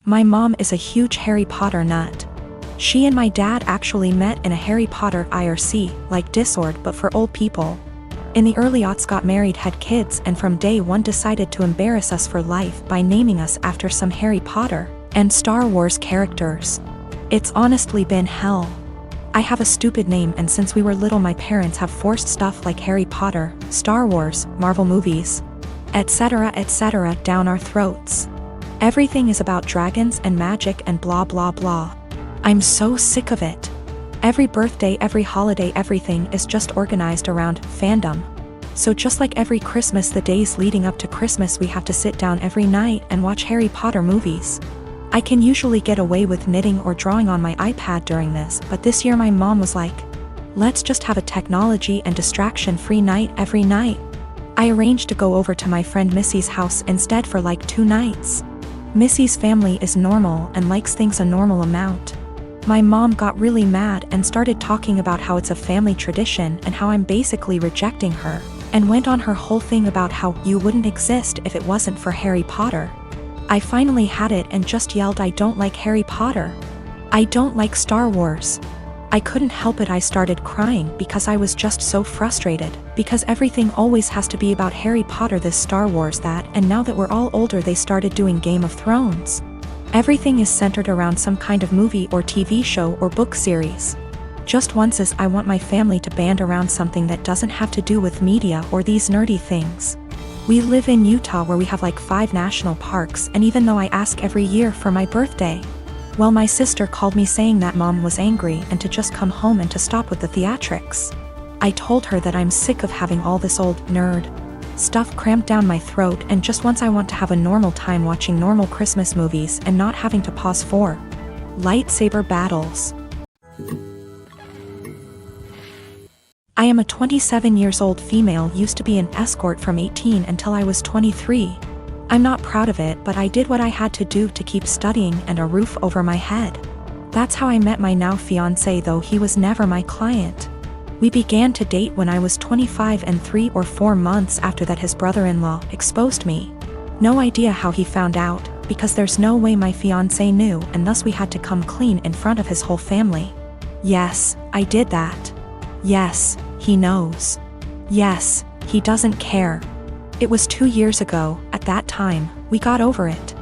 My mom is a huge Harry Potter nut. She and my dad actually met in a Harry Potter IRC, like Discord but for old people. In the early aughts got married, had kids, and from day one decided to embarrass us for life by naming us after some Harry Potter and Star Wars characters. It's honestly been hell. I have a stupid name, and since we were little my parents have forced stuff like Harry Potter, Star Wars, Marvel movies, etc. down our throats. Everything is about dragons and magic and blah blah blah. I'm so sick of it. Every birthday, every holiday, everything is just organized around fandom. So just like every Christmas, the days leading up to Christmas we have to sit down every night and watch Harry Potter movies. I can usually get away with knitting or drawing on my iPad during this, but this year my mom was like, let's just have a technology and distraction-free night every night. I arranged to go over to my friend Missy's house instead for like 2 nights. Missy's family is normal and likes things a normal amount. My mom got really mad and started talking about how it's a family tradition and how I'm basically rejecting her, and went on her whole thing about how you wouldn't exist if it wasn't for Harry Potter. I finally had it and just yelled, I don't like Harry Potter. I don't like Star Wars. I couldn't help it. I started crying because I was just so frustrated, because everything always has to be about Harry Potter, this, Star Wars, that, and now that we're all older they started doing Game of Thrones. Everything is centered around some kind of movie or TV show or book series. Just once as I want my family to band around something that doesn't have to do with media or these nerdy things. We live in Utah where we have like 5 national parks, and even though I ask every year for my birthday, well, my sister called me saying that mom was angry and to just come home and to stop with the theatrics. I told her that I'm sick of having all this old nerd stuff cramped down my throat, and just once I want to have a normal time watching normal Christmas movies and not having to pause for lightsaber battles. I am a 27 years old female, used to be an escort from 18 until I was 23. I'm not proud of it, but I did what I had to do to keep studying and a roof over my head. That's how I met my now fiancé, though he was never my client. We began to date when I was 25, and 3 or 4 months after that his brother-in-law exposed me. No idea how he found out, because there's no way my fiancé knew, and thus we had to come clean in front of his whole family. Yes, I did that. Yes, he knows. Yes, he doesn't care. It was 2 years ago. At that time, we got over it.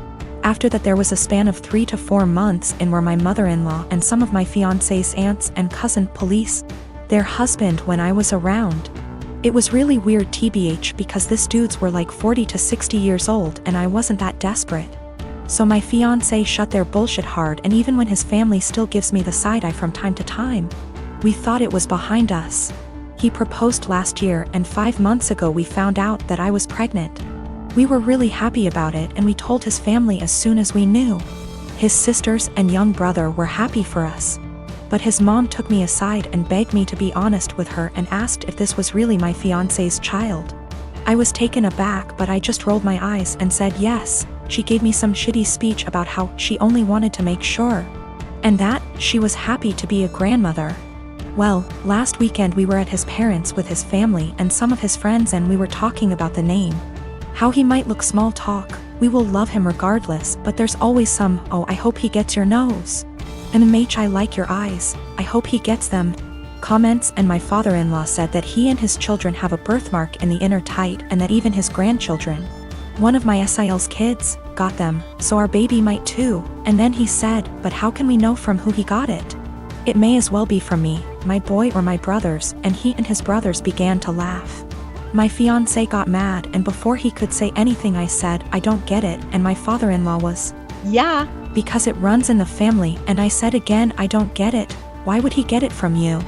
After that there was a span of 3 to 4 months in where my mother-in-law and some of my fiancé's aunts and cousin police their husband when I was around. It was really weird tbh, because this dudes were like 40 to 60 years old and I wasn't that desperate. So my fiancé shut their bullshit hard, and even when his family still gives me the side eye from time to time, we thought it was behind us. He proposed last year, and 5 months ago we found out that I was pregnant. We were really happy about it, and we told his family as soon as we knew. His sisters and young brother were happy for us. But his mom took me aside and begged me to be honest with her and asked if this was really my fiancé's child. I was taken aback, but I just rolled my eyes and said yes. She gave me some shitty speech about how she only wanted to make sure, and that she was happy to be a grandmother. Well, last weekend we were at his parents' with his family and some of his friends, and we were talking about the name. How he might look, small talk. We will love him regardless, but there's always some, oh, I hope he gets your nose. MH, I like your eyes, I hope he gets them comments. And my father-in-law said that he and his children have a birthmark in the inner tight, and that even his grandchildren, one of my SIL's kids, got them, so our baby might too. And then he said, but how can we know from who he got it? It may as well be from me, my boy, or my brothers. And he and his brothers began to laugh. My fiancé got mad, and before he could say anything I said, I don't get it, and my father-in-law was, yeah, because it runs in the family. And I said again, I don't get it, why would he get it from you?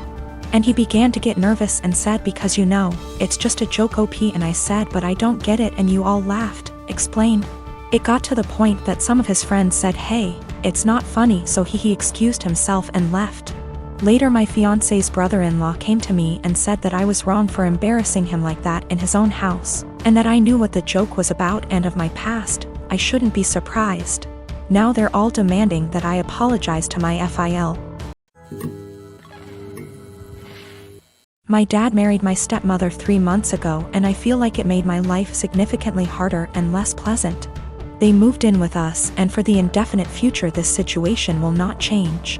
And he began to get nervous and said, because you know, it's just a joke OP. And I said, but I don't get it, and you all laughed, explained. It got to the point that some of his friends said, hey, it's not funny, so he excused himself and left. Later my fiancé's brother-in-law came to me and said that I was wrong for embarrassing him like that in his own house, and that I knew what the joke was about and of my past. I shouldn't be surprised. Now they're all demanding that I apologize to my FIL. My dad married my stepmother 3 months ago, and I feel like it made my life significantly harder and less pleasant. They moved in with us, and for the indefinite future this situation will not change.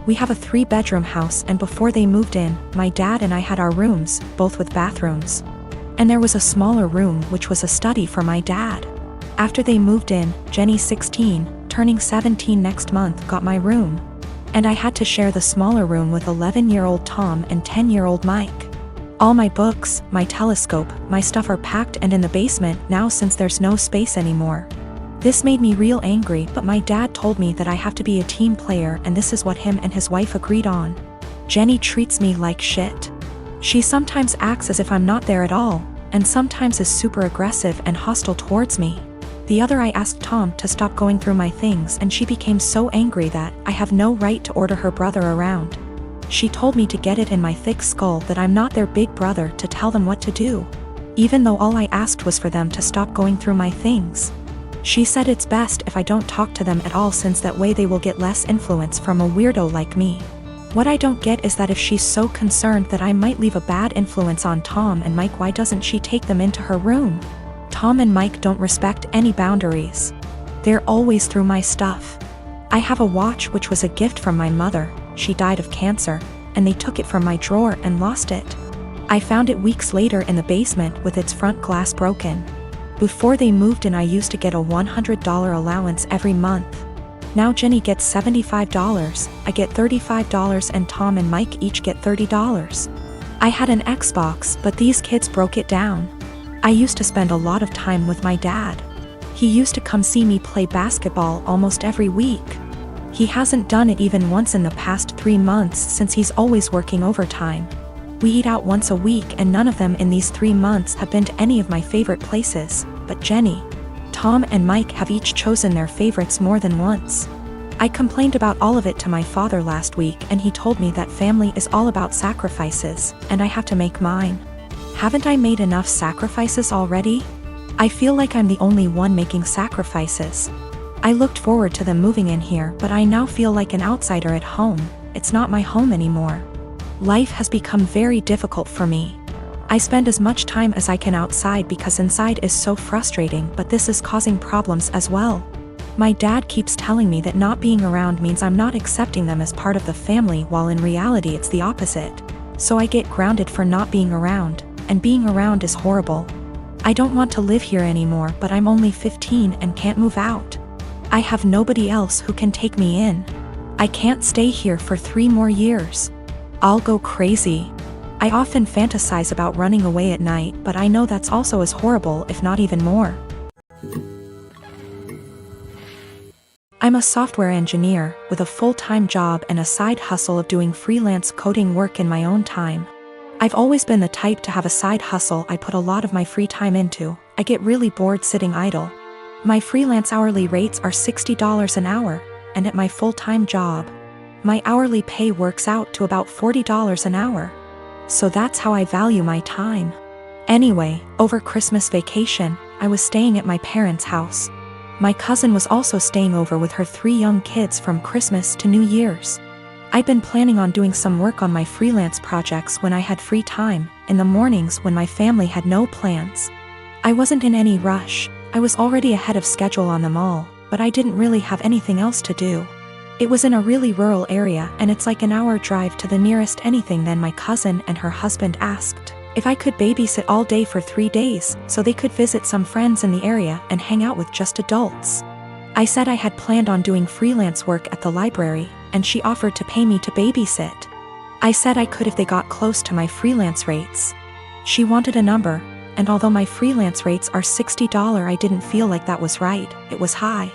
We have a 3-bedroom house, and before they moved in, my dad and I had our rooms, both with bathrooms. And there was a smaller room which was a study for my dad. After they moved in, Jenny, 16, turning 17 next month, got my room. And I had to share the smaller room with 11-year-old Tom and 10-year-old Mike. All my books, my telescope, my stuff are packed and in the basement now since there's no space anymore. This made me real angry, but my dad told me that I have to be a team player, and this is what him and his wife agreed on. Jenny treats me like shit. She sometimes acts as if I'm not there at all, and sometimes is super aggressive and hostile towards me. The other I asked Tom to stop going through my things, and she became so angry that I have no right to order her brother around. She told me to get it in my thick skull that I'm not their big brother to tell them what to do, even though all I asked was for them to stop going through my things. She said it's best if I don't talk to them at all, since that way they will get less influence from a weirdo like me. What I don't get is that if she's so concerned that I might leave a bad influence on Tom and Mike, why doesn't she take them into her room? Tom and Mike don't respect any boundaries. They're always through my stuff. I have a watch which was a gift from my mother. She died of cancer, and they took it from my drawer and lost it. I found it weeks later in the basement with its front glass broken. Before they moved in, I used to get a $100 allowance every month. Now Jenny gets $75, I get $35, and Tom and Mike each get $30. I had an Xbox, but these kids broke it down. I used to spend a lot of time with my dad. He used to come see me play basketball almost every week. He hasn't done it even once in the past 3 months since he's always working overtime. We eat out once a week, and none of them in these 3 months have been to any of my favorite places, but Jenny, Tom and Mike have each chosen their favorites more than once. I complained about all of it to my father last week, and he told me that family is all about sacrifices, and I have to make mine. Haven't I made enough sacrifices already? I feel like I'm the only one making sacrifices. I looked forward to them moving in here, but I now feel like an outsider at home. It's not my home anymore. Life has become very difficult for me. I spend as much time as I can outside because inside is so frustrating, but this is causing problems as well. My dad keeps telling me that not being around means I'm not accepting them as part of the family, while in reality it's the opposite. So I get grounded for not being around, and being around is horrible. I don't want to live here anymore, but I'm only 15 and can't move out. I have nobody else who can take me in. I can't stay here for 3 more years. I'll go crazy. I often fantasize about running away at night, but I know that's also as horrible, if not even more. I'm a software engineer with a full-time job and a side hustle of doing freelance coding work in my own time. I've always been the type to have a side hustle I put a lot of my free time into. I get really bored sitting idle. My freelance hourly rates are $60 an hour, and at my full-time job, my hourly pay works out to about $40 an hour. So that's how I value my time. Anyway, over Christmas vacation, I was staying at my parents' house. My cousin was also staying over with her 3 young kids from Christmas to New Year's. I'd been planning on doing some work on my freelance projects when I had free time, in the mornings when my family had no plans. I wasn't in any rush. I was already ahead of schedule on them all, but I didn't really have anything else to do. It was in a really rural area, and it's like an hour drive to the nearest anything. Then my cousin and her husband asked if I could babysit all day for 3 days, so they could visit some friends in the area and hang out with just adults. I said I had planned on doing freelance work at the library, and she offered to pay me to babysit. I said I could if they got close to my freelance rates. She wanted a number, and although my freelance rates are $60, I didn't feel like that was right. It was high.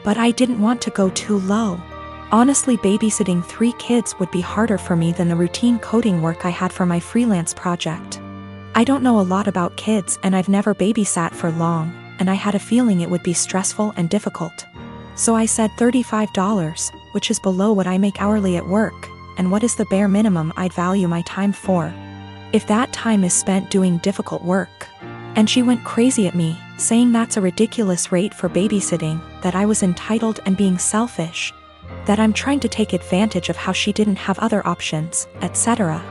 But I didn't want to go too low. Honestly, babysitting 3 kids would be harder for me than the routine coding work I had for my freelance project. I don't know a lot about kids, and I've never babysat for long, and I had a feeling it would be stressful and difficult. So I said $35, which is below what I make hourly at work, and what is the bare minimum I'd value my time for, if that time is spent doing difficult work. And she went crazy at me, saying that's a ridiculous rate for babysitting, that I was entitled and being selfish, that I'm trying to take advantage of how she didn't have other options, etc.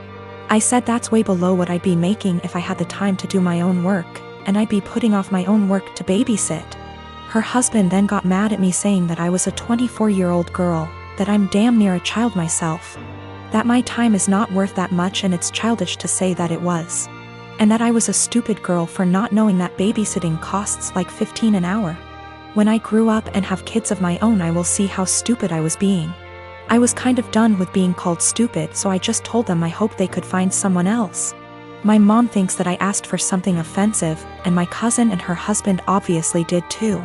I said that's way below what I'd be making if I had the time to do my own work, and I'd be putting off my own work to babysit. Her husband then got mad at me saying that I was a 24-year-old girl, that I'm damn near a child myself, that my time is not worth that much and it's childish to say that it was, and that I was a stupid girl for not knowing that babysitting costs like $15 an hour. When I grew up and have kids of my own, I will see how stupid I was being. I was kind of done with being called stupid, so I just told them I hope they could find someone else. My mom thinks that I asked for something offensive, and my cousin and her husband obviously did too.